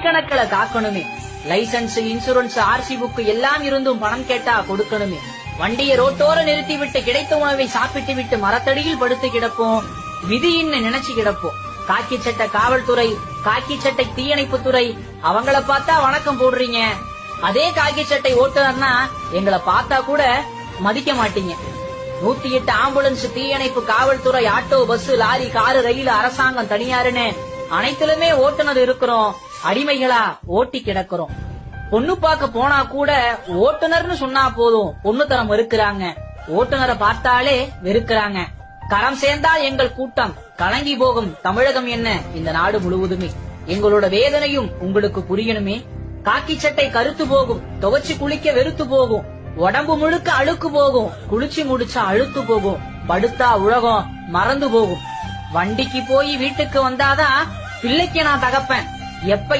கணக்கில காக்கணுமே. Licence, insurance, RC book எல்லாம் இருந்தும் பணம் கேட்டா கொடுக்கணுமே. வண்டியை ரோட்டோர நிறுத்தி விட்டு கிடைத்த உணவை சாப்பிட்டு விட்டு மரத்தடியில் படுத்து கிடப்போம். விதின்னு நினைச்சு கிடப்போம். காக்கி சட்டை காவல்துறை, காக்கி சட்டை தீயணைப்புத்துறை, அவங்கள பார்த்தா வணக்கம் போடுறீங்க. அதே காக்கி சட்டை ஓட்டுநர்னா எங்களை பார்த்தா கூட மதிக்க மாட்டீங்க. 108 ஆம்புலன்ஸ், தீயணைப்பு, காவல்துறை, ஆட்டோ, பஸ், லாரி, காரு, ரயில், அரசாங்கம், தனியாருன்னு அனைத்திலுமே ஓட்டுநர் இருக்கிறோம். அடிமைகளா ஓட்டி கிடக்கிறோம். பொண்ணு பார்க்க போனா கூட ஓட்டுநர்னு சொன்னா போதும் பொண்ணு தரம் வெறுக்கிறாங்க. ஓட்டுநரை பார்த்தாலே வெறுக்கிறாங்க. கரம் சேர்ந்தால் எங்கள் கூட்டம் கலங்கி போகும் தமிழகம் என்ன இந்த நாடு முழுவதுமே. எங்களோட வேதனையும் உங்களுக்கு புரியணுமே. காக்கி சட்டை கருத்து போகும், துவைச்சு குளிக்க வெறுத்து போகும், உடம்பு முழுக்க அழுக்கு போகும், குளிச்சு முடிச்சா அழுத்து போகும், படுத்தா உலகம் மறந்து போகும். வண்டிக்கு போய் வீட்டுக்கு வந்தாதான் பிள்ளைக்கு நான் தகப்பேன். எப்ப